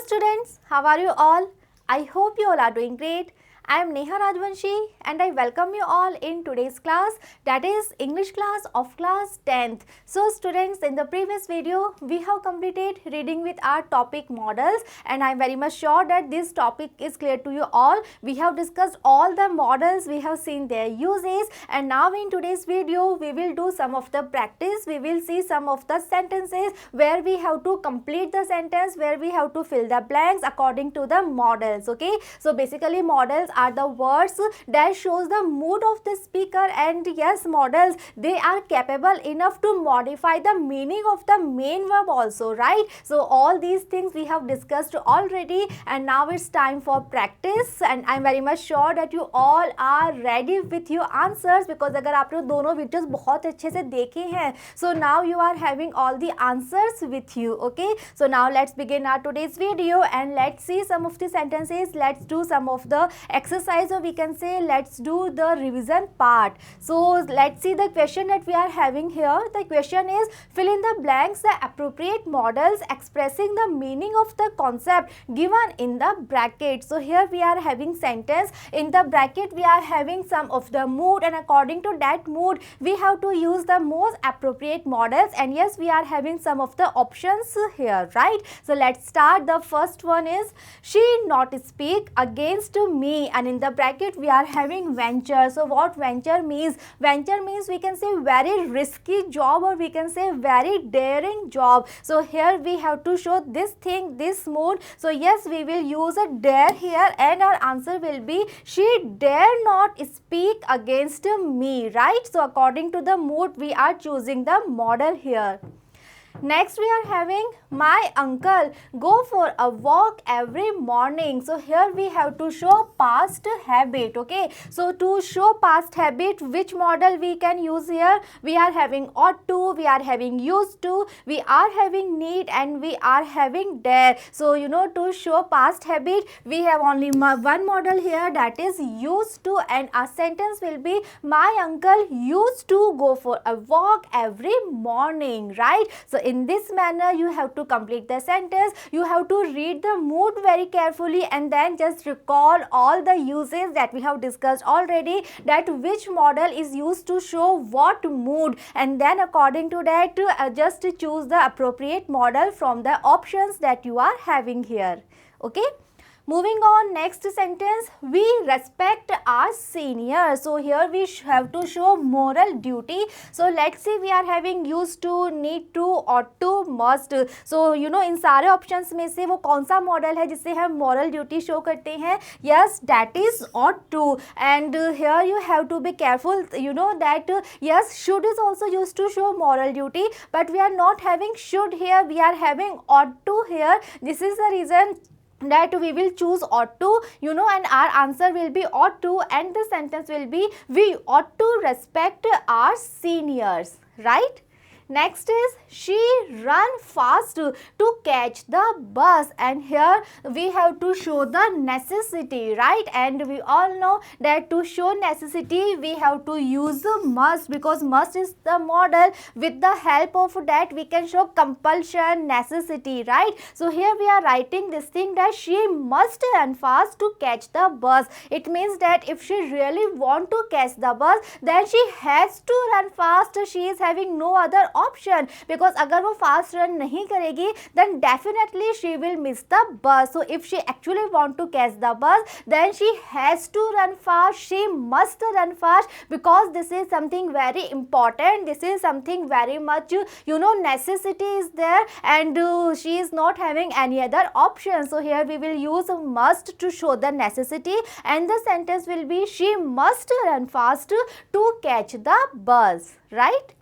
students, how are you all? I hope you all are doing great. I am Neha Rajvanshi and I welcome you all in today's class, that is English class of class 10th. So students, in the previous video we have completed reading with our topic models and I am very much sure that this topic is clear to you all. We have discussed all the models, we have seen their uses, and now in today's video we will do some of the practice. We will see some of the sentences where we have to complete the sentence, where we have to fill the blanks according to the models. Okay, so basically models are the words that shows the mood of the speaker, and yes, models, they are capable enough to modify the meaning of the main verb also, right? So all these things we have discussed already, and now it's time for practice, and I'm very much sure that you all are ready with your answers, because अगर आप लोग दोनों videos बहुत अच्छे से देखे हैं, so now you are having all the answers with you. Okay, so now let's begin our today's video and let's see some of the sentences. Let's do some of the exercise, or we can say let's do the revision part. So let's see the question that we are having here. The question is, fill in the blanks the appropriate models expressing the meaning of the concept given in the bracket. So here we are having sentence, in the bracket we are having some of the mood, and according to that mood we have to use the most appropriate models, and yes, we are having some of the options here, right? So let's start. The first one is, she not speak against me, and in the bracket we are having venture. So what venture means? Venture means we can say very risky job, or we can say very daring job. So here we have to show this thing, this mood. So yes, we will use a dare here, and our answer will be, she dare not speak against me, right? So according to the mood we are choosing the model here. Next we are having, my uncle go for a walk every morning. So here we have to show past habit. Okay, so to show past habit, which model we can use here? We are having ought to, we are having used to, we are having need, and we are having dare. So you know, to show past habit we have only one model here, that is used to, and our sentence will be, my uncle used to go for a walk every morning, right? So in this manner you have to complete the sentence. You have to read the mood very carefully and then just recall all the uses that we have discussed already, that which model is used to show what mood, and then according to that just choose the appropriate model from the options that you are having here. Okay, moving on, next sentence, we respect our seniors. So here we have to show moral duty. So let's see, we are having used to, need to, ought to, must. So you know, इन सारे options में से वो कौन सा model है जिससे हम moral duty show करते हैं? Yes, that is ought to. And here you have to be careful, you know, that yes, should is also used to show moral duty, but we are not having should here, we are having ought to here. This is the reason that we will choose ought to, you know, and our answer will be ought to, and the sentence will be, we ought to respect our seniors, right? Next is, she run fast to catch the bus, and here we have to show the necessity, right? And we all know that to show necessity we have to use must, because must is the model. With the help of that we can show compulsion, necessity, right? So here we are writing this thing, that she must run fast to catch the bus. It means that if she really want to catch the bus, then she has to run fast. She is having no other option, because अगर वो fast run नहीं करेगी then definitely she will miss the bus. So if she actually want to catch the bus, then she has to run fast, she must run fast, because this is something very important, this is something very much, you know, necessity is there, and she is not having any other option. So here we will use must to show the necessity, and the sentence will be, she must run fast to catch the bus, right?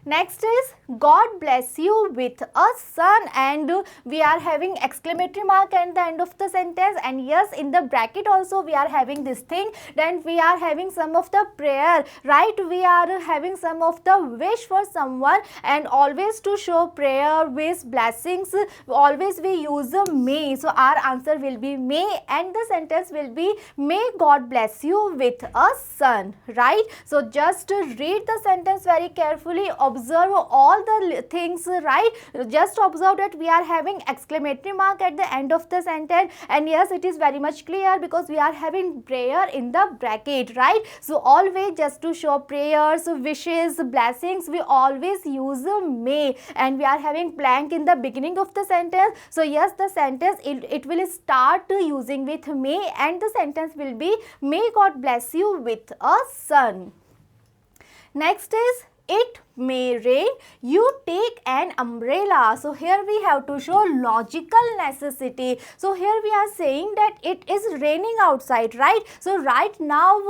Next is, God bless you with a son, and we are having exclamatory mark at the end of the sentence, and yes, in the bracket also we are having this thing, then we are having some of the prayer, right? We are having some of the wish for someone, and always to show prayer, wish, blessings, always we use may. So our answer will be may, and the sentence will be, may God bless you with a son, right? So just read the sentence very carefully, observe observe all the things, right? Just observe that we are having exclamatory mark at the end of the sentence, and yes, it is very much clear because we are having prayer in the bracket, right? So always, just to show prayers, wishes, blessings, we always use may, and we are having blank in the beginning of the sentence. So yes, the sentence it will start using with may, and the sentence will be may God bless you with a son. Next is it may rain, you take an umbrella. So here we have to show logical necessity. So here we are saying that it is raining outside, right? So right now,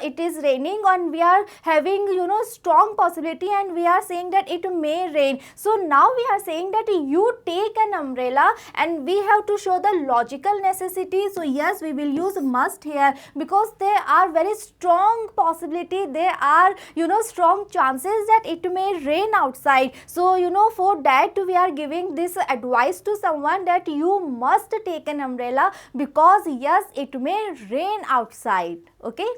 it is raining and we are having, strong possibility, and we are saying that it may rain. So now we are saying that you take an umbrella, and we have to show the logical necessity. So yes, we will use must here because there are very strong possibility, there are, strong chances that it may rain outside. So for that we are giving this advice to someone that you must take an umbrella because yes, it may rain outside. Okay.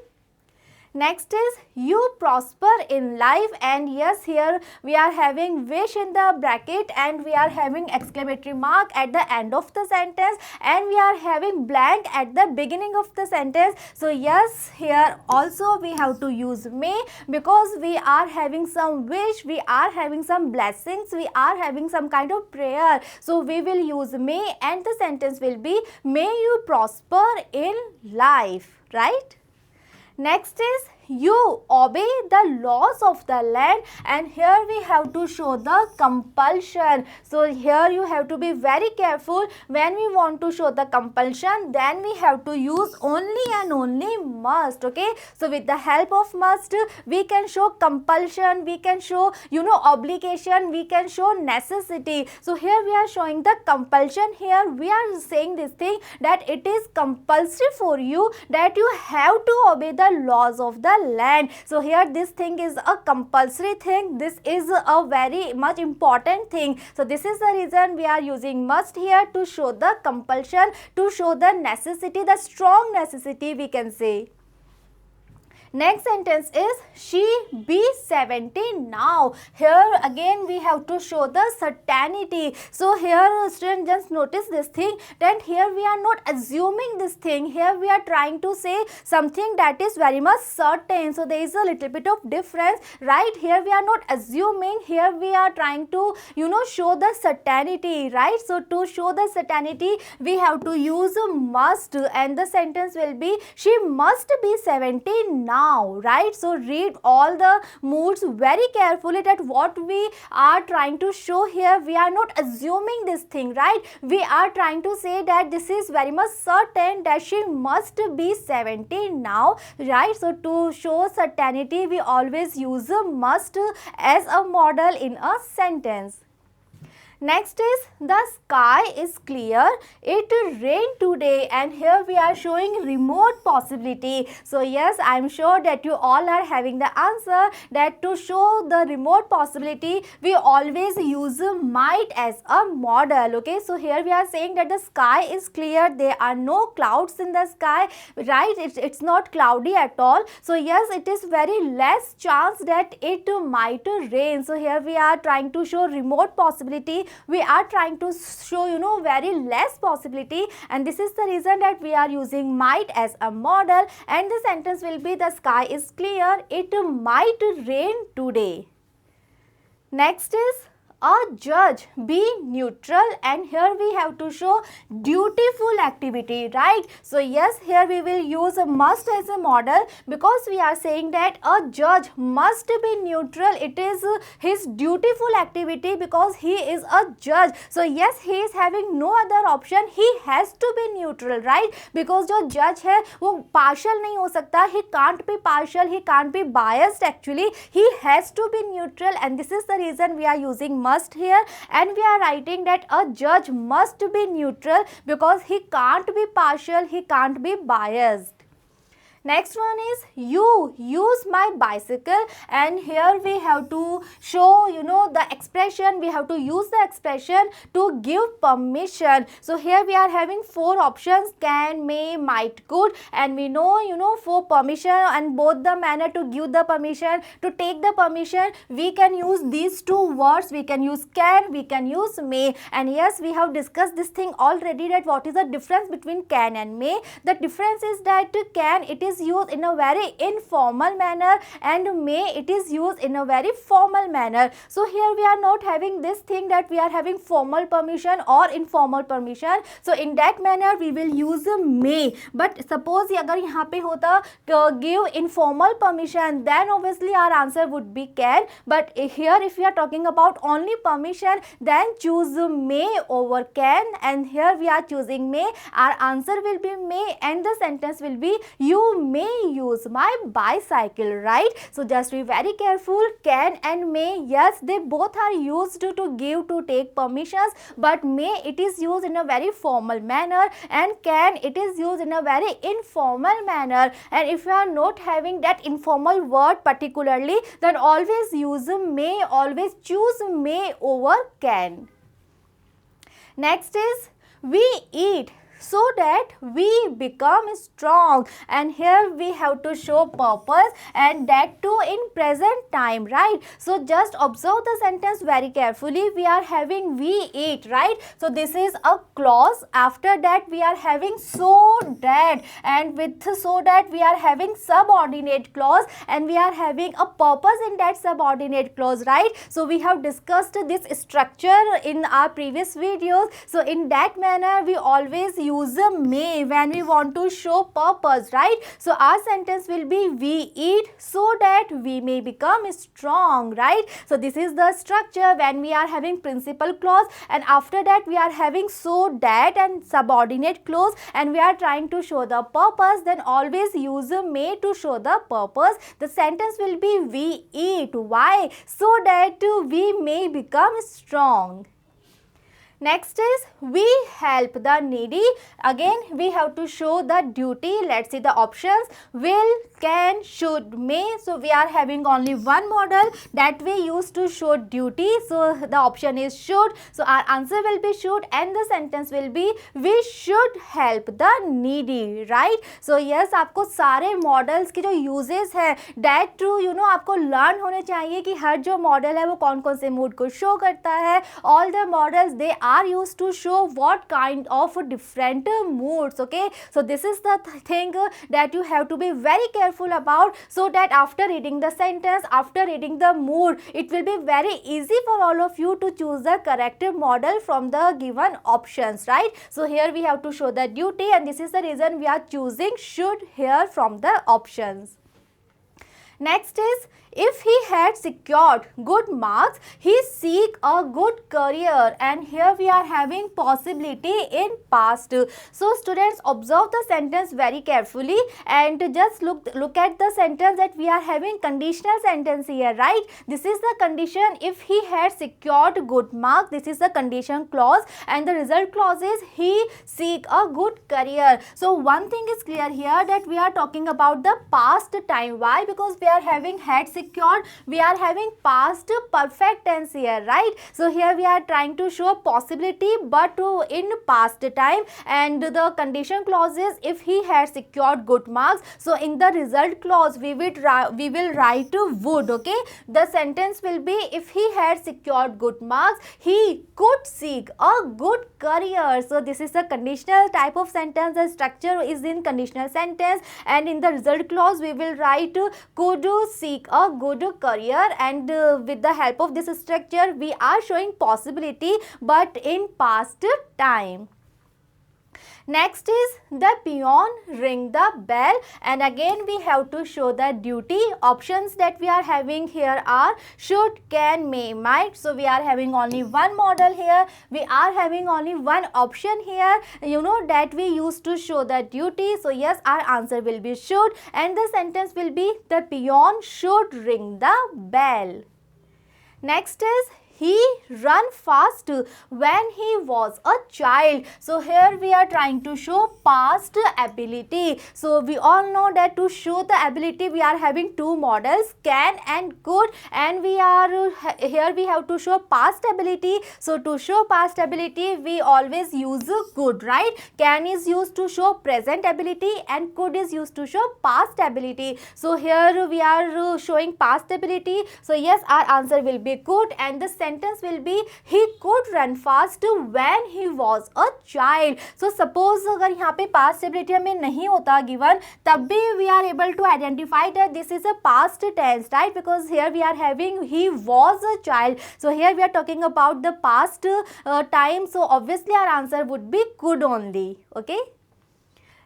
Next is you prosper in life, and yes, here we are having wish in the bracket, and we are having exclamatory mark at the end of the sentence, and we are having blank at the beginning of the sentence. So yes, here also we have to use may because we are having some wish, we are having some blessings, we are having some kind of prayer. So we will use may, and the sentence will be may you prosper in life, right? Next is you obey the laws of the land, and here we have to show the compulsion. So here you have to be very careful when we want to show the compulsion, then we have to use only and only must. Okay, so with the help of must we can show compulsion, we can show obligation, we can show necessity. So here we are showing the compulsion. Here we are saying this thing that it is compulsory for you that you have to obey the laws of the land. So here this thing is a compulsory thing, this is a very much important thing. So this is the reason we are using must here to show the compulsion, to show the necessity, the strong necessity we can say. Next sentence is she be 70 now. Here again we have to show the certainty. So here students just notice this thing that here we are not assuming this thing. Here we are trying to say something that is very much certain. So there is a little bit of difference, right? Here we are not assuming. Here we are trying to show the certainty, right? So to show the certainty we have to use must, and the sentence will be she must be 70 now. Right? So read all the moods very carefully that what we are trying to show here, we are not assuming this thing, right? We are trying to say that this is very much certain that she must be 70 now, right? So to show certainty we always use must as a model in a sentence. Next is the sky is clear, it rained today, and here we are showing remote possibility. So yes, I am sure that you all are having the answer that to show the remote possibility we always use might as a model. Okay, so here we are saying that the sky is clear, there are no clouds in the sky, right? It's not cloudy at all. So yes, it is very less chance that it might rain. So here we are trying to show remote possibility, we are trying to show very less possibility, and this is the reason that we are using might as a model, and the sentence will be the sky is clear, it might rain today. Next is a judge be neutral, and here we have to show dutiful activity, right? So yes, here we will use a must as a model because we are saying that a judge must be neutral, it is his dutiful activity because he is a judge. So yes, he is having no other option, he has to be neutral, right? because जो judge है वो partial नहीं हो सकता, he can't be partial, he can't be biased, actually he has to be neutral, and this is the reason we are using must here, and we are writing that a judge must be neutral because he can't be partial, he can't be biased. Next one is you use my bicycle, and here we have to show the expression. We have to use the expression to give permission. So here we are having four options: can, may, might, could, and we know for permission and both the manner to give the permission, to take the permission, we can use these two words. We can use can, we can use may. And yes, we have discussed this thing already, that what is the difference between can and may. The difference is that can, it is used in a very informal manner, and may, it is used in a very formal manner. So here we are not having this thing that we are having formal permission or informal permission. So in that manner we will use may. But suppose अगर यहाँ पे होता give informal permission, then obviously our answer would be can. But here if we are talking about only permission, then choose may over can, and here we are choosing may. Our answer will be may, and the sentence will be you may use my bicycle, right? So just be very careful. Can and may, yes, they both are used to give, to take permissions, but may, it is used in a very formal manner, and can, it is used in a very informal manner. And if you are not having that informal word particularly, then always use may, always choose may over can. Next is we eat so that we become strong, and here we have to show purpose, and that too in present time, right? So just observe the sentence very carefully. We are having we eat, right? So this is a clause. After that we are having so that, and with so that we are having subordinate clause, and we are having a purpose in that subordinate clause, right? So we have discussed this structure in our previous videos. So in that manner we always use may when we want to show purpose, right? So our sentence will be we eat so that we may become strong, right? So this is the structure when we are having principal clause, and after that we are having so that and subordinate clause, and we are trying to show the purpose, then always use may to show the purpose. The sentence will be we eat. Why? So that we may become strong. Next is we help the needy. Again we have to show the duty. Let's see the options: will, can, should, may. So we are having only one model that we use to show duty. So the option is should. So our answer will be should, and the sentence will be we should help the needy, right? So yes, आपको सारे models की जो uses है that to आपको learn होने चाहिए कि हर जो model है वो कौन कौन से mood को show करता है. All the models they are used to show what kind of different moods. Okay, so this is the thing that you have to be very careful about, so that after reading the sentence, after reading the mood, it will be very easy for all of you to choose the correct model from the given options, right? So here we have to show the duty, and this is the reason we are choosing should here from the options. Next is if he had secured good marks, he seek a good career, and here we are having possibility in past. So students, observe the sentence very carefully, and just look at the sentence that we are having conditional sentence here, right? This is the condition. If he had secured good marks, this is the condition clause, and the result clause is he seek a good career. So one thing is clear here, that we are talking about the past time. Why? Because we are having had secured, we are having past perfect tense here, right? So here we are trying to show possibility but in past time, and the condition clause is if he had secured good marks. So in the result clause we will write would. Okay, the sentence will be if he had secured good marks, he could seek a good career. So this is a conditional type of sentence. The structure is in conditional sentence, and in the result clause we will write could seek a good career, and with the help of this structure we are showing possibility but in past time. Next is the peon ring the bell, and again we have to show the duty. Options that we are having here are should, can, may, might. So we are having only one model here, we are having only one option here, that we use to show the duty. So yes, our answer will be should, and the sentence will be the peon should ring the bell. Next is he run fast when he was a child? So here we are trying to show past ability. So we all know that to show the ability we are having two models, can and could, and we are here we have to show past ability. So to show past ability we always use could, right? Can is used to show present ability and could is used to show past ability. So here we are showing past ability. So yes, our answer will be could, and the sentence will be he could run fast when he was a child. So suppose अगर यहाँ पे past ability हमें नहीं होता given, तब भी we are able to identify that this is a past tense, right? Because here we are having he was a child. So here we are talking about the past time. So obviously our answer would be could only. Okay.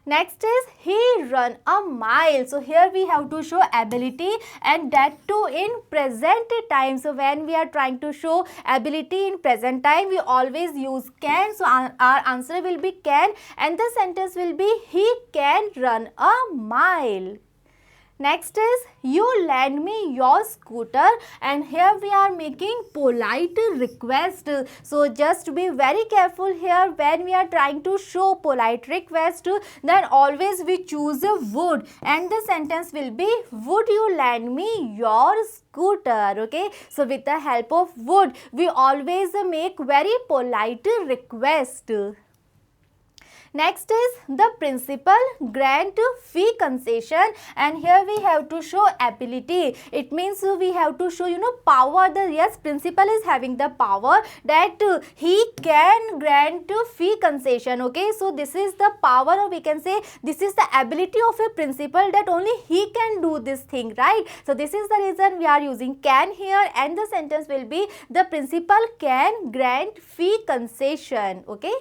Next is he run a mile. So here we have to show ability, and that too in present time. So when we are trying to show ability in present time, we always use can. So our answer will be can, and the sentence will be he can run a mile. Next is you lend me your scooter, and here we are making polite request. So just be very careful here when we are trying to show polite request, then always we choose a would, and the sentence will be would you lend me your scooter? Okay, so with the help of would we always make very polite request. Next is the principal grant fee concession, and here we have to show ability. It means we have to show power. The yes, principal is having the power that he can grant fee concession. Okay, so this is the power, or we can say this is the ability of a principal that only he can do this thing, right? So this is the reason we are using can here, and the sentence will be the principal can grant fee concession. Okay.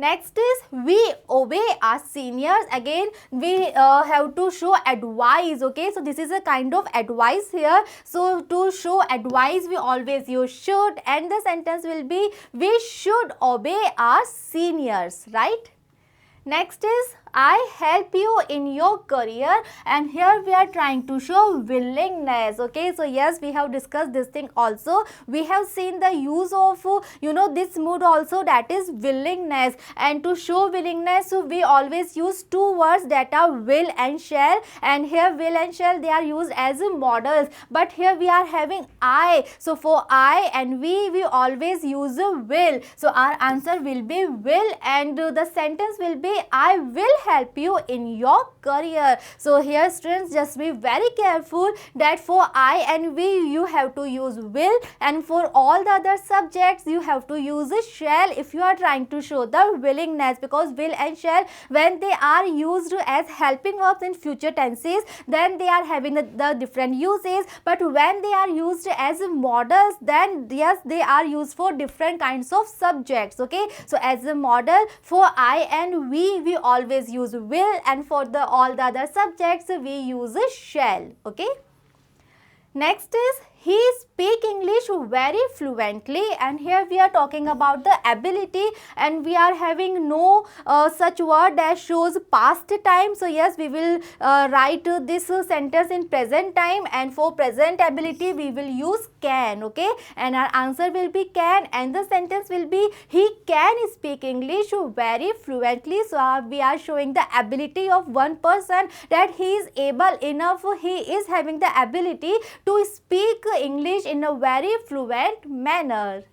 Next is we obey our seniors. Again we have to show advice. Okay, so this is a kind of advice here. So to show advice we always use should, and the sentence will be we should obey our seniors, right? Next is I help you in your career, and here we are trying to show willingness. Okay, so yes, we have discussed this thing also. We have seen the use of this mood also, that is willingness, and to show willingness so we always use two words that are will and shall, and here will and shall they are used as models, but here we are having I. So for I and we always use a will. So our answer will be will, and the sentence will be I will help you in your career. So here students, just be very careful that for I and we you have to use will, and for all the other subjects you have to use a shall if you are trying to show the willingness, because will and shall when they are used as helping verbs in future tenses then they are having the different uses, but when they are used as models then yes they are used for different kinds of subjects. Okay, so as a model for I and we always use will, and for all the other subjects we use a shall. Okay. Next is he speak English very fluently, and here we are talking about the ability, and we are having no such word that shows past time. So yes, we will write this sentence in present time, and for present ability we will use can. Okay, and our answer will be can, and the sentence will be he can speak English very fluently. So we are showing the ability of one person, that he is able enough, he is having the ability to speak English in a very fluent manner.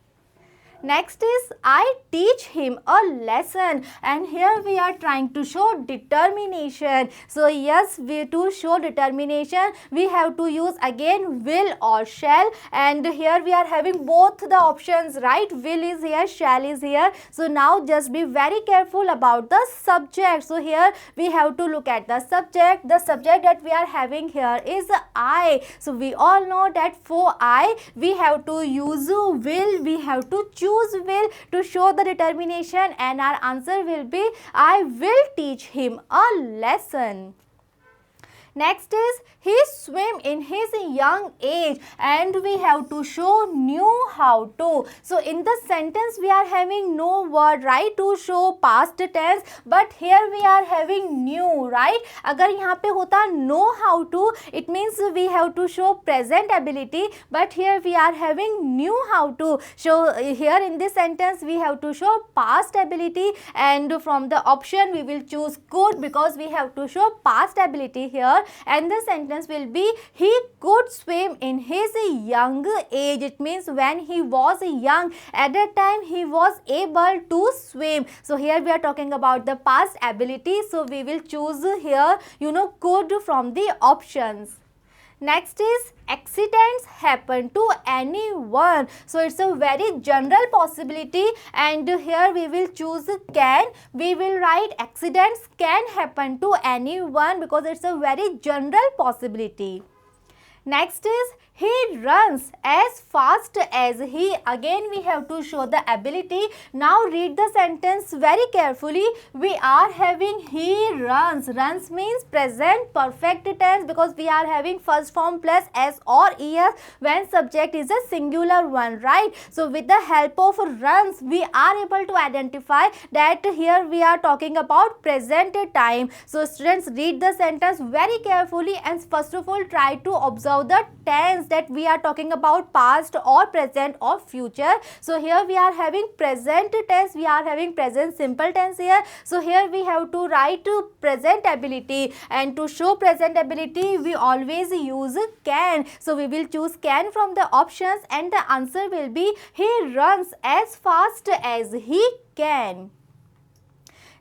Next is I teach him a lesson, and here we are trying to show determination. So yes, to show determination we have to use again will or shall, and here we are having both the options, right? Will is here, shall is here. So now just be very careful about the subject. So here we have to look at the subject. The subject that we are having here is I. So we all know that for I we have to use will, we have to choose will to show the determination, and our answer will be I will teach him a lesson. Next is he swam in his young age, and we have to show knew how to. So in the sentence we are having no word, right, to show past tense, but here we are having knew, right. अगर यहाँ पे होता know how to, it means we have to show present ability, but here we are having knew how to. So here in this sentence we have to show past ability, and from the option we will choose could, because we have to show past ability here, and the sentence will be he could swim in his young age. It means when he was young, at that time he was able to swim. So here we are talking about the past ability, so we will choose here could from the options. Next is accidents happen to anyone. So it's a very general possibility, and here we will choose can. We will write accidents can happen to anyone because it's a very general possibility. Next is he runs as fast as he. Again we have to show the ability. Now read the sentence very carefully. We are having he runs. Runs means present perfect tense because we are having first form plus s or es when subject is a singular one, right. So with the help of runs we are able to identify that here we are talking about present time. So students, read the sentence very carefully and first of all try to observe the tense that we are talking about past or present or future. So here we are having present tense, we are having present simple tense here. So here we have to write present ability, and to show present ability we always use can. So we will choose can from the options, and the answer will be he runs as fast as he can.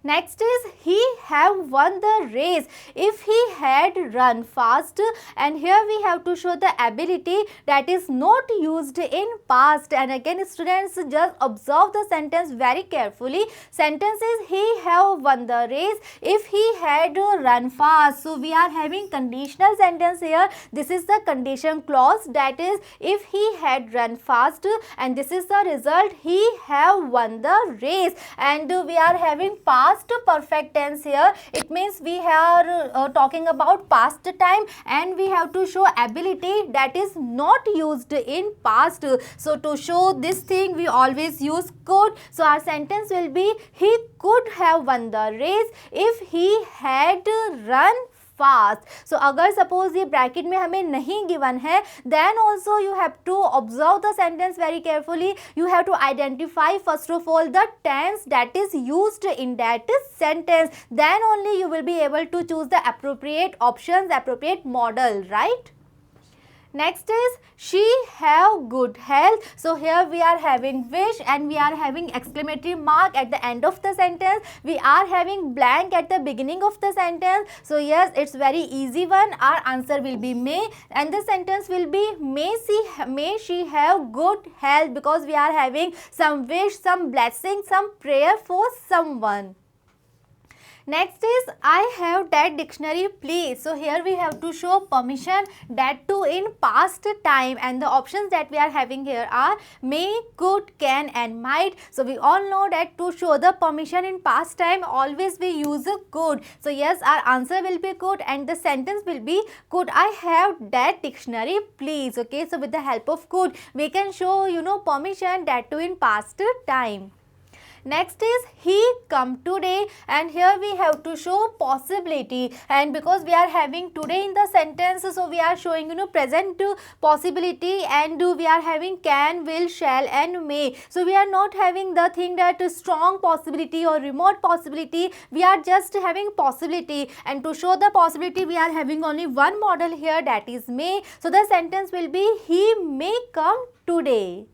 Next is he have won the race. If he had run fast, and here we have to show the ability that is not used in past. And again students, just observe the sentence very carefully. Sentence is he have won the race if he had run fast. So we are having conditional sentence here. This is the condition clause, that is if he had run fast, and this is the result he have won the race. And we are having past perfect tense here. It means we are talking about past time, and we have to show ability that is not used in past. So to show this thing we always use could. So our sentence will be he could have won the race if he had run fast. So अगर suppose ये bracket में हमें नहीं given है, then also you have to observe the sentence very carefully. You have to identify first of all the tense that is used in that sentence. Then only you will be able to choose the appropriate options, appropriate model, right? Next is she have good health. So here we are having wish, and we are having exclamatory mark at the end of the sentence. We are having blank at the beginning of the sentence. So yes, it's very easy one. Our answer will be may, and the sentence will be may she have good health, because we are having some wish, some blessing, some prayer for someone. Next is I have that dictionary please. So here we have to show permission, that too in past time, and the options that we are having here are may, could, can and might. So we all know that to show the permission in past time always we use a could. So yes, our answer will be could, and the sentence will be could I have that dictionary please. Okay, so with the help of could we can show permission, that too in past time. Next is he come today, and here we have to show possibility, and because we are having today in the sentence, so we are showing present possibility, and we are having can, will, shall and may. So we are not having the thing that strong possibility or remote possibility. We are just having possibility, and to show the possibility we are having only one model here, that is may. So the sentence will be he may come today.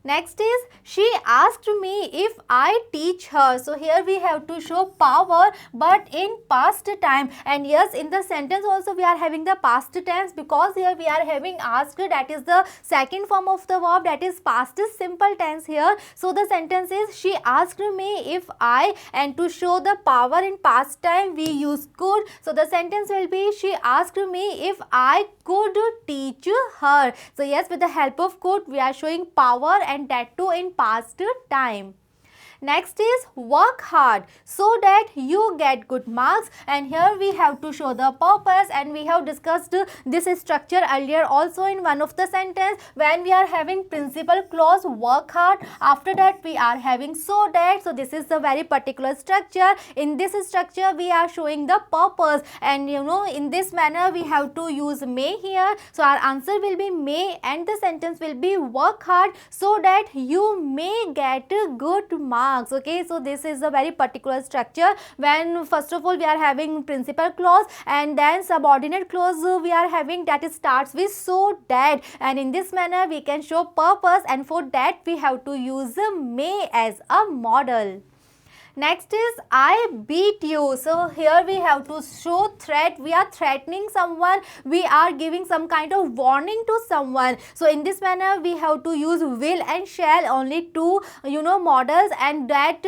Next is she asked me if I teach her. So here we have to show power but in past time, and yes, in the sentence also we are having the past tense, because here we are having asked, that is the second form of the verb, that is past simple tense here. So the sentence is she asked me if I, and to show the power in past time we use could. So the sentence will be she asked me if I could teach her. So yes, with the help of could we are showing power, and that too in past time. Next is work hard so that you get good marks, and here we have to show the purpose, and we have discussed this structure earlier also in one of the sentence when we are having principal clause work hard. After that we are having so that. So this is the very particular structure. In this structure we are showing the purpose, and you know, in this manner we have to use may here. So our answer will be may, and the sentence will be work hard so that you may get good marks. Okay, so this is a very particular structure when first of all we are having principal clause, and then subordinate clause we are having that starts with so that, and in this manner we can show purpose, and for that we have to use may as a model. Next is I beat you. So here we have to show threat. We are threatening someone, we are giving some kind of warning to someone. So in this manner we have to use will and shall, only two models, and that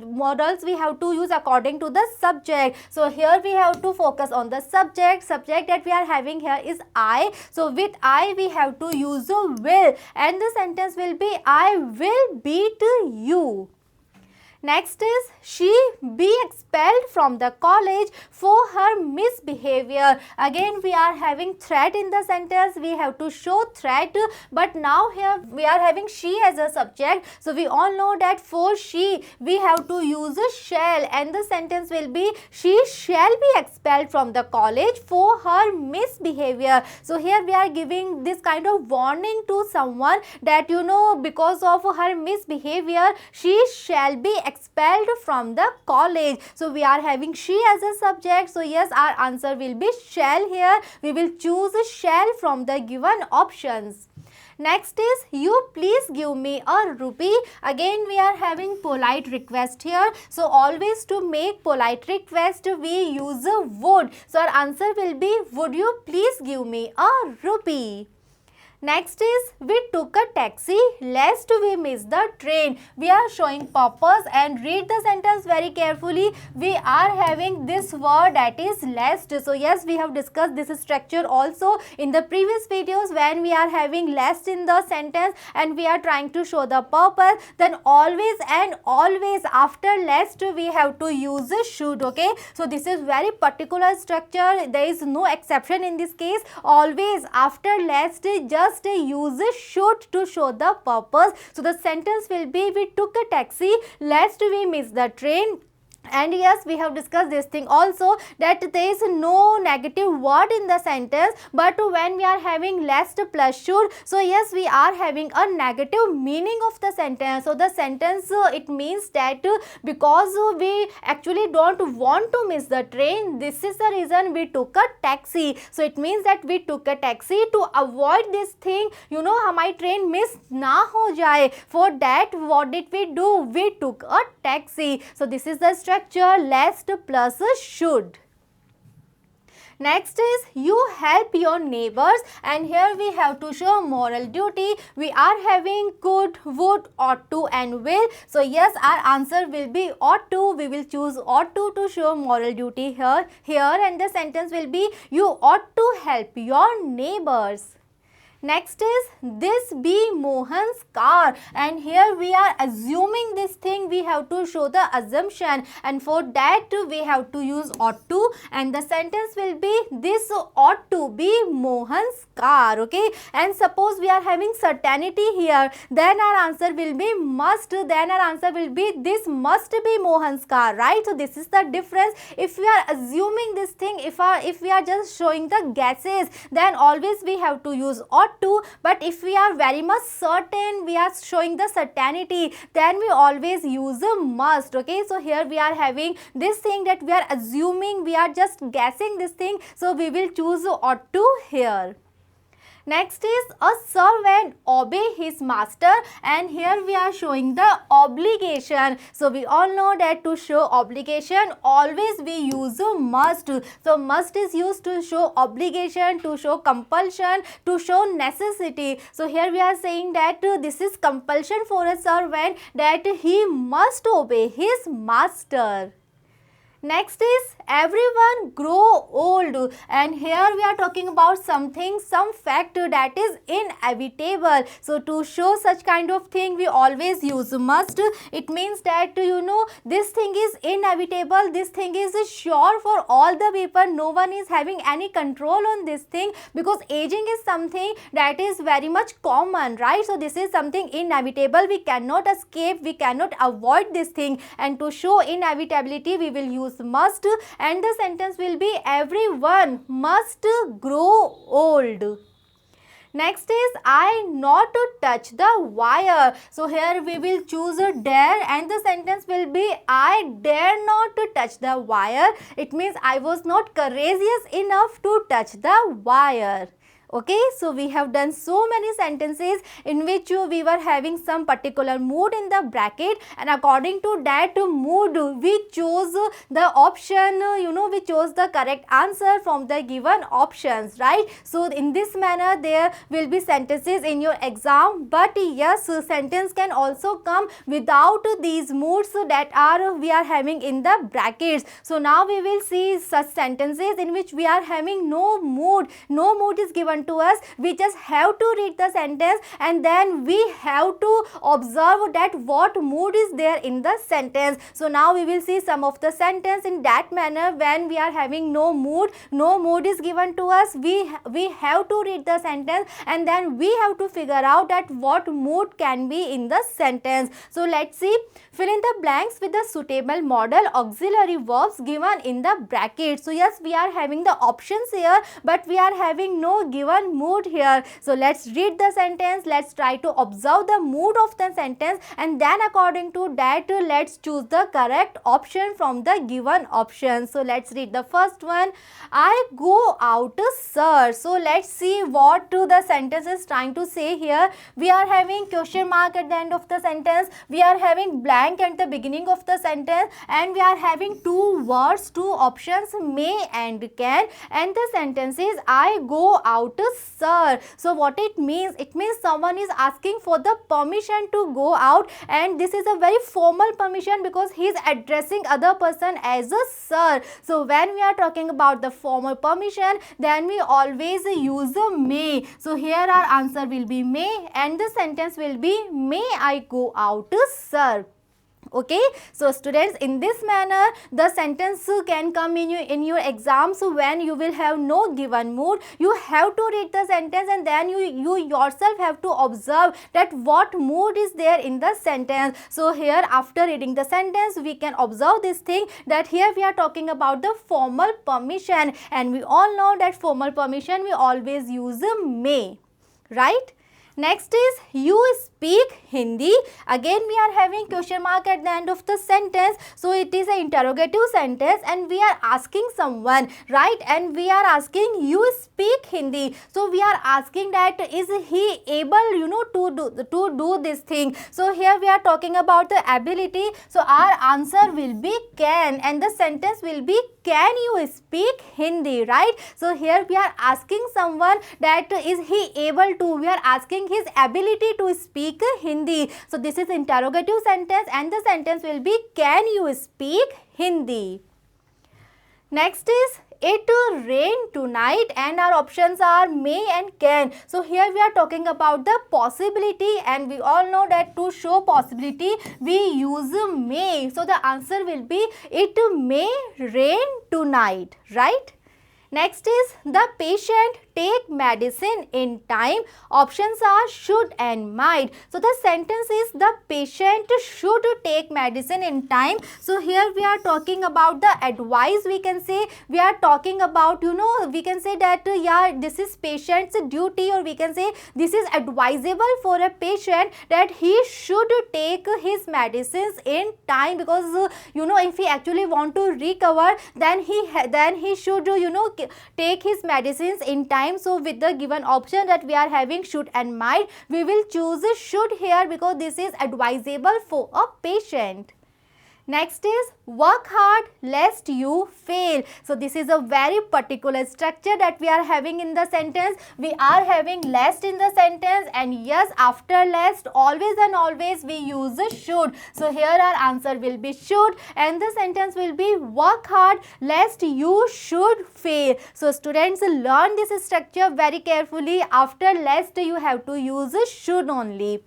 models we have to use according to the subject. So here we have to focus on the subject that we are having here is I. So with I we have to use will, and the sentence will be I will beat you. Next is she be expelled from the college for her misbehavior. Again we are having threat in the sentence, we have to show threat, but now here we are having she as a subject. So we all know that for she we have to use a shall, and the sentence will be she shall be expelled from the college for her misbehavior. So here we are giving this kind of warning to someone that because of her misbehavior she shall be expelled from the college. So we are having she as a subject. So yes, our answer will be shall here. We will choose shall from the given options. Next is you please give me a rupee. Again we are having polite request here. So always to make polite request we use a would. So our answer will be would you please give me a rupee. Next is we took a taxi lest we miss the train. We are showing purpose, and read the sentence very carefully. We are having this word that is lest. So yes, we have discussed this structure also in the previous videos when we are having lest in the sentence and we are trying to show the purpose. Then always and always after lest we have to use should. Okay, so this is very particular structure. There is no exception in this case. Always after lest just use should to show the purpose. So the sentence will be we took a taxi lest we miss the train. And yes, we have discussed this thing also, that there is no negative word in the sentence, but when we are having lest plus should, so yes, we are having a negative meaning of the sentence. So the sentence it means that because we actually don't want to miss the train, this is the reason we took a taxi. So it means that we took a taxi to avoid this thing, हमारी train miss ना हो जाए. For that what did we do? We took a taxi. So this is the structure lest plus should. Next is you help your neighbors, and here we have to show moral duty. We are having could, would, ought to and will. So yes, our answer will be ought to. We will choose ought to show moral duty here, and the sentence will be you ought to help your neighbors. Next is this be Mohan's car, and here we are assuming this thing. We have to show the assumption, and for that we have to use ought to, and the sentence will be this ought to be Mohan's car. Okay, and suppose we are having certainty here, then our answer will be must. Then our answer will be this must be Mohan's car, right? So this is the difference. If we are assuming this thing, if we are just showing the guesses, then always we have to use ought to. But if we are very much certain, we are showing the certainty, then we always use a must. Okay, so here we are having this thing that we are assuming, we are just guessing this thing, so we will choose ought to here. Next is a servant obey his master, and here we are showing the obligation. So we all know that to show obligation always we use a must. So must is used to show obligation, to show compulsion, to show necessity. So here we are saying that this is compulsion for a servant, that he must obey his master. Next is everyone grow old, and here we are talking about something, some fact that is inevitable. So to show such kind of thing we always use must. It means that this thing is inevitable, this thing is sure for all the people, no one is having any control on this thing, because aging is something that is very much common, right? So this is something inevitable, we cannot escape, we cannot avoid this thing, and to show inevitability we will use must, and the sentence will be everyone must grow old. Next is I not to touch the wire. So here we will choose a dare, and the sentence will be I dare not to touch the wire. It means I was not courageous enough to touch the wire. Okay, so we have done so many sentences in which we were having some particular mood in the bracket, and according to that mood we chose the option, we chose the correct answer from the given options, right? So in this manner there will be sentences in your exam, but yes, sentence can also come without these moods that we are having in the brackets. So now we will see such sentences in which we are having no mood is given to us. We just have to read the sentence, and then we have to observe that what mood is there in the sentence. So now we will see some of the sentence in that manner. When we are having no mood is given to us, we have to read the sentence, and then we have to figure out that what mood can be in the sentence. So let's see, fill in the blanks with the suitable modal auxiliary verbs given in the bracket. So yes, we are having the options here, but we are having no given mood here. So let's read the sentence, let's try to observe the mood of the sentence, and then according to that let's choose the correct option from the given option. So let's read the first one. I go out, sir. So let's see what the sentence is trying to say here. We are having question mark at the end of the sentence, we are having blank at the beginning of the sentence, and we are having two words, two options, may and can, and the sentence is I go out, sir. So what it means? It means someone is asking for the permission to go out, and this is a very formal permission because he is addressing other person as a sir. So when we are talking about the formal permission, then we always use a may. So here our answer will be may, and the sentence will be may I go out, sir. Okay, so students, in this manner the sentence can come in your exam. So when you will have no given mood, you have to read the sentence, and then you yourself have to observe that what mood is there in the sentence. So here after reading the sentence we can observe this thing, that here we are talking about the formal permission, and we all know that formal permission we always use may, right? Next is you speak Hindi. Again we are having question mark at the end of the sentence. So it is an interrogative sentence, and we are asking someone, right? And we are asking you speak Hindi. So we are asking that is he able to do this thing. So here we are talking about the ability. So our answer will be can, and the sentence will be can you speak Hindi, right? So here we are asking someone that is he able to, we are asking his ability to speak Hindi. So this is interrogative sentence, and the sentence will be can you speak Hindi. Next is it rain tonight, and our options are may and can. So here we are talking about the possibility, and we all know that to show possibility we use may. So the answer will be it may rain tonight, right? Next is the patient take medicine in time. Options are should and might. So the sentence is the patient should take medicine in time. So here we are talking about the advice, we can say. We are talking about, we can say that yeah, this is patient's duty, or we can say this is advisable for a patient that he should take his medicines in time, because if he actually want to recover, then he should take his medicines in time. So with the given option that we are having should and might, we will choose should here because this is advisable for a patient. Next is work hard lest you fail. So this is a very particular structure that we are having in the sentence. We are having lest in the sentence, and yes, after lest always and always we use a should. So here our answer will be should, and the sentence will be work hard lest you should fail. So students, learn this structure very carefully. After lest you have to use a should only.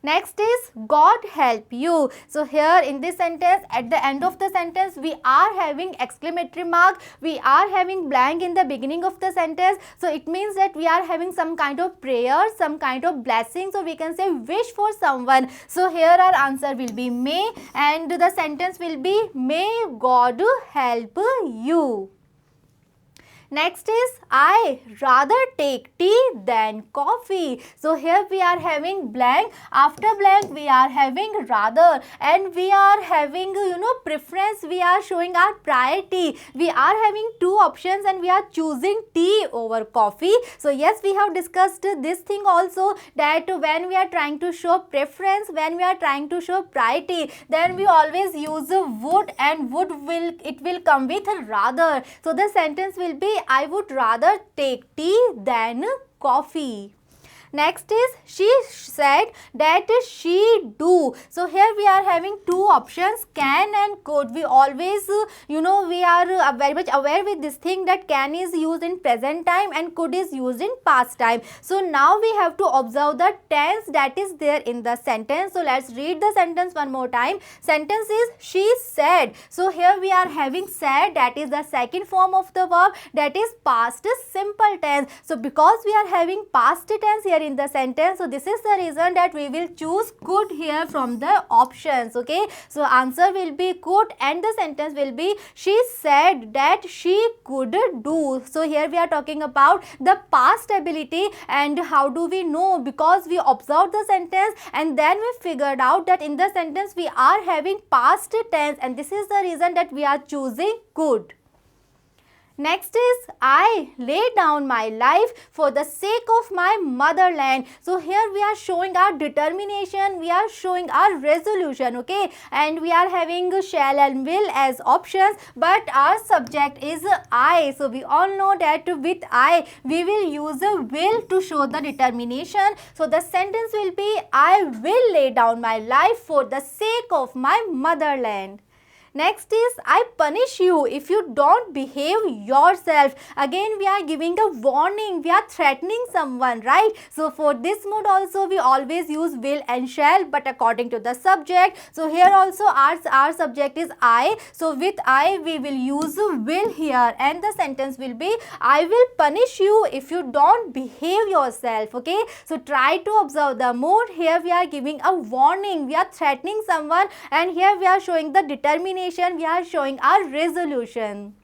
Next is God help you. So here in this sentence, at the end of the sentence, we are having exclamatory mark, we are having blank in the beginning of the sentence. So it means that we are having some kind of prayer, some kind of blessing. So we can say wish for someone. So here our answer will be may, and the sentence will be may God help you. Next is I rather take tea than coffee. So here we are having blank, after blank we are having rather, and we are having preference, we are showing our priority. We are having two options and we are choosing tea over coffee. So yes, we have discussed this thing also, that when we are trying to show preference, when we are trying to show priority, then we always use would, and would will come with rather. So the sentence will be I would rather take tea than coffee. Next is she said that she do. So here we are having two options, can and could. We always we are very much aware with this thing that can is used in present time and could is used in past time. So now we have to observe the tense that is there in the sentence. So let's read the sentence one more time. Sentence is she said. So here we are having said, that is the second form of the verb, that is past simple tense. So because we are having past tense here in the sentence, so this is the reason that we will choose could here from the options. Okay, so answer will be could, and the sentence will be she said that she could do. So here we are talking about the past ability, and how do we know? Because we observed the sentence and then we figured out that in the sentence we are having past tense, and this is the reason that we are choosing could. Next is I lay down my life for the sake of my motherland. So here we are showing our determination, we are showing our resolution, okay, and we are having shall and will as options, but our subject is I. So we all know that with I we will use a will to show the determination. So the sentence will be I will lay down my life for the sake of my motherland. Next is I punish you if you don't behave yourself. Again we are giving a warning, we are threatening someone, right? So for this mode also we always use will and shall, but according to the subject. So here also our subject is I. So with I we will use will here, and the sentence will be I will punish you if you don't behave yourself. Okay, so try to observe the mood. Here we are giving a warning, we are threatening someone, and here we are showing the determination, we are showing our resolution.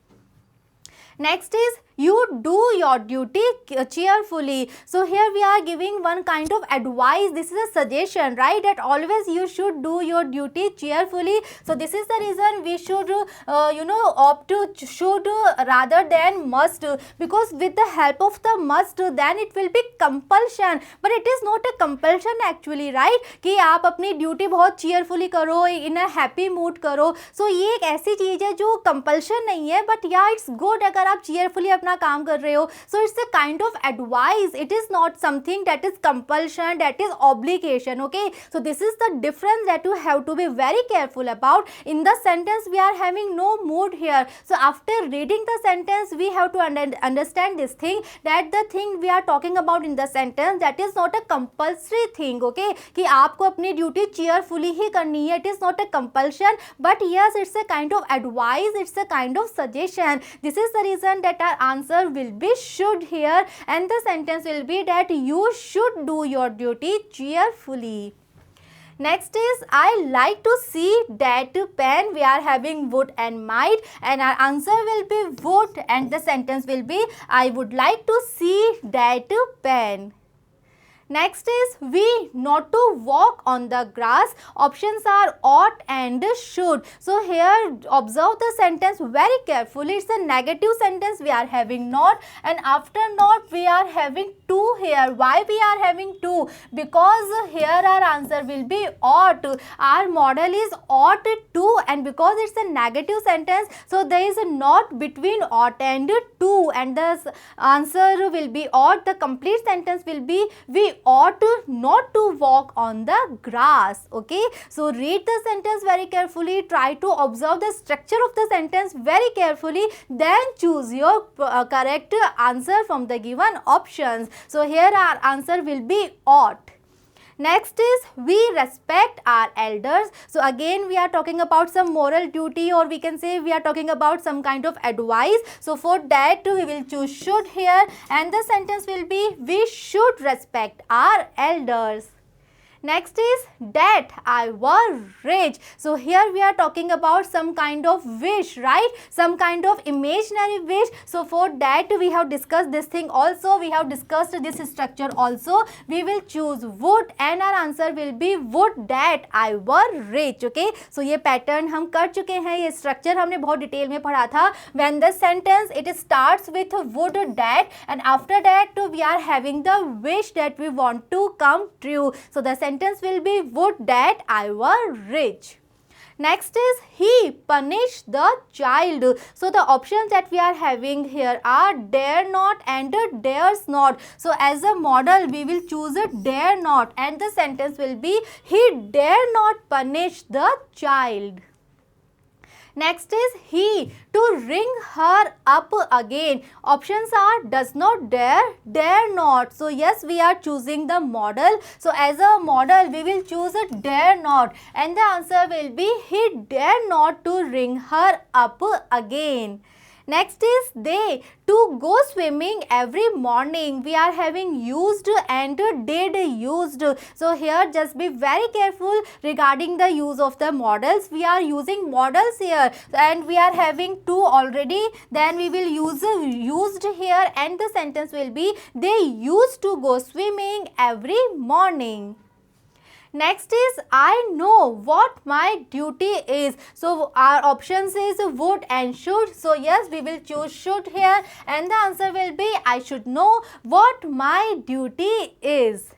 Next is you do your duty cheerfully. So here we are giving one kind of advice, this is a suggestion, right, that always you should do your duty cheerfully. So this is the reason we should opt to should rather than must, because with the help of the must then it will be compulsion, but it is not a compulsion actually, right, कि आप अपनी duty बहुत cheerfully करो, in a happy mood करो. So ये एक ऐसी चीज़ है जो compulsion नहीं है, but yeah it's good अगर आप cheerfully अपना काम कर रहे हो. So it's a kind of advice, it is not something that is compulsion, that is obligation. Okay, so this is the difference that you have to be very careful about. In the sentence we are having no mood here. So after reading the sentence we have to understand this thing, that the thing we are talking about in the sentence, that is not a compulsory thing. Okay, कि आपको अपनी duty cheerfully ही करनी है, it is not a compulsion, but yes it's a kind of advice, it's a kind of suggestion. This is the reason that our answer will be should here, and the sentence will be that you should do your duty cheerfully. Next is I like to see that pen. We are having would and might, and our answer will be would, and the sentence will be I would like to see that pen. Next is we not to walk on the grass. Options are ought and should. So here observe the sentence very carefully. It's a negative sentence. We are having not, and after not we are having to here. Why we are having to? Because here our answer will be ought. Our model is ought to, and because it's a negative sentence, so there is a not between ought and to, and the answer will be ought. The complete sentence will be we ought not to walk on the grass. Okay, so read the sentence very carefully, try to observe the structure of the sentence very carefully, then choose your correct answer from the given options. So here our answer will be ought. Next is we respect our elders. So again we are talking about some moral duty, or we can say we are talking about some kind of advice. So for that we will choose should here, and the sentence will be we should respect our elders. Next is that I were rich. So here we are talking about some kind of wish, right? Some kind of imaginary wish. So for that we have discussed this thing also. We have discussed this structure also. We will choose would, and our answer will be would that I were rich. Okay. So ये pattern हम कर चुके हैं, ये structure हमने बहुत detail में पढ़ा था. When the sentence it starts with would that, and after that we are having the wish that we want to come true. So the sentence will be would that I were rich. Next is he punished the child. So the options that we are having here are dare not and dares not. So as a model we will choose a dare not, and the sentence will be he dare not punish the child. Next is he to ring her up again. Options are does not dare, dare not. So yes, we are choosing the model. So as a model we will choose a dare not, and the answer will be he dare not to ring her up again. Next is they to go swimming every morning. We are having used and did used. So here just be very careful regarding the use of the models. We are using models here, and we are having to already. Then we will use used here, and the sentence will be they used to go swimming every morning. Next is I know what my duty is. So our options is would and should. So yes, we will choose should here, and the answer will be I should know what my duty is.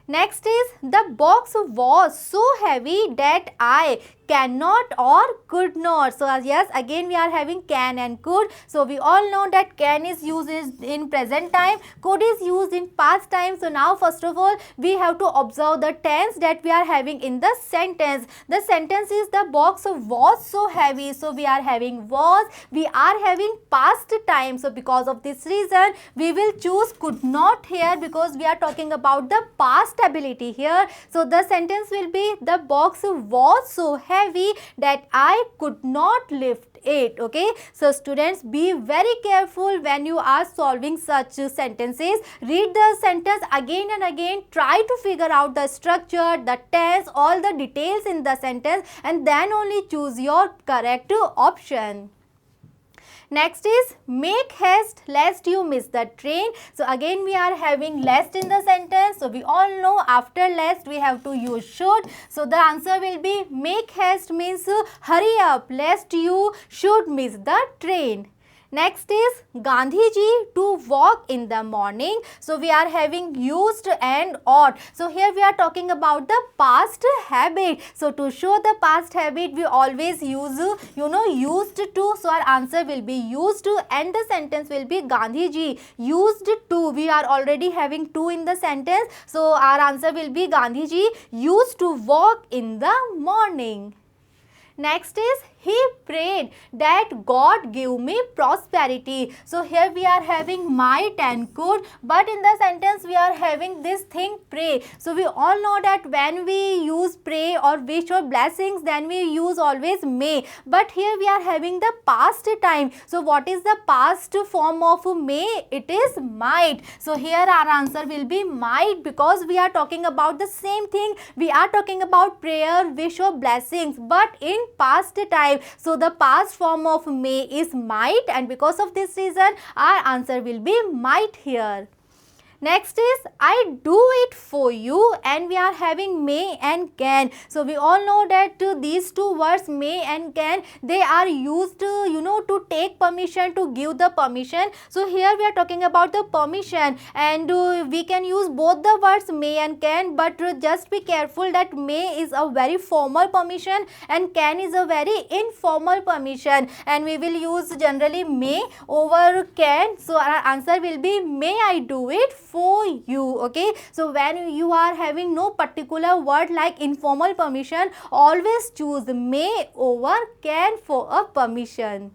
Next is the box was so heavy that I cannot or could not. So yes, again we are having can and could. So we all know that can is used in present time, could is used in past time. So now first of all we have to observe the tense that we are having in the sentence. The sentence is the box was so heavy. So we are having was, we are having past time. So because of this reason we will choose could not here, because we are talking about the past ability here. So the sentence will be the box was so heavy that I could not lift it. Okay, so students, be very careful when you are solving such sentences. Read the sentence again and again, try to figure out the structure, the tense, all the details in the sentence, and then only choose your correct option. Next is make haste lest you miss the train. So again we are having lest in the sentence. So we all know after lest we have to use should. So the answer will be make haste means hurry up lest you should miss the train. Next is Gandhiji to walk in the morning. So we are having used and ought. So here we are talking about the past habit. So to show the past habit we always use used to. So our answer will be used to, and the sentence will be Gandhiji used to. We are already having to in the sentence. So our answer will be Gandhiji used to walk in the morning. Next is he prayed that God give me prosperity. So here we are having might and could, but in the sentence we are having this thing pray. So we all know that when we use pray or wish or blessings, then we use always may, but here we are having the past time. So what is the past form of may? It is might. So here our answer will be might, because we are talking about the same thing. We are talking about prayer, wish or blessings, but in past time. So the past form of may is might, and because of this reason our answer will be might here. Next is I do it for you, and we are having may and can. So we all know that these two words may and can, they are used to take permission, to give the permission. So here we are talking about the permission, and we can use both the words may and can, but just be careful that may is a very formal permission and can is a very informal permission, and we will use generally may over can. So our answer will be may I do it for you. Okay, so when you are having no particular word like informal permission, always choose may over can for a permission.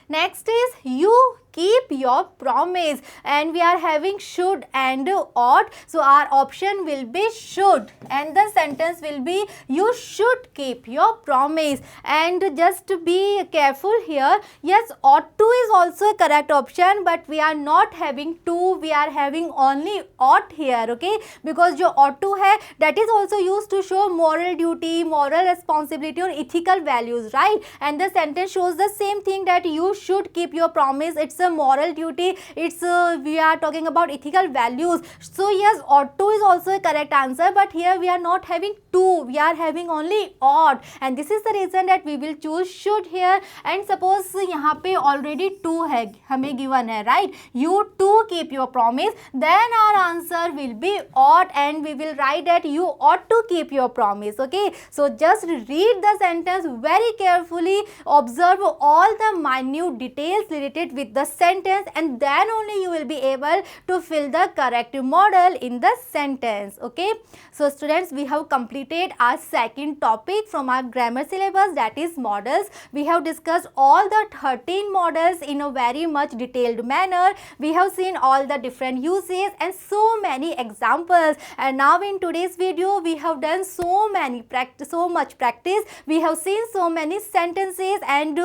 Next is you keep your promise, and we are having should and ought. So our option will be should, and the sentence will be you should keep your promise. And just to be careful here, yes, ought to is also a correct option, but we are not having to, we are having only ought here. Okay, because जो ought to है, that is also used to show moral duty, moral responsibility or ethical values, right? And the sentence shows the same thing, that you should keep your promise. It's a moral duty, it's we are talking about ethical values. So yes, ought to is also a correct answer, but here we are not having to, we are having only ought, and this is the reason that we will choose should here. And suppose यहाँ पे already to है, हमें given है, right? You to keep your promise, then our answer will be ought, and we will write that you ought to keep your promise. Okay, so just read the sentence very carefully, observe all the minute details related with the sentence, and then only you will be able to fill the correct model in the sentence. Okay, so students, we have completed our second topic from our grammar syllabus, that is models. We have discussed all the 13 models in a very much detailed manner. We have seen all the different uses and so many examples, and now in today's video we have done so much practice. We have seen so many sentences, and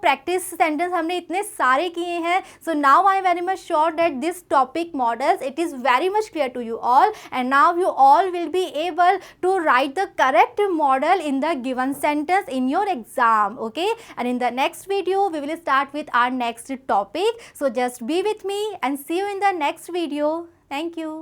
practice sentence हमने इतने सारे किए हैं. So now I am very much sure that this topic models, it is very much clear to you all, and now you all will be able to write the correct model in the given sentence in your exam. Okay, and in the next video we will start with our next topic. So just be with me and see you in the next video. Thank you.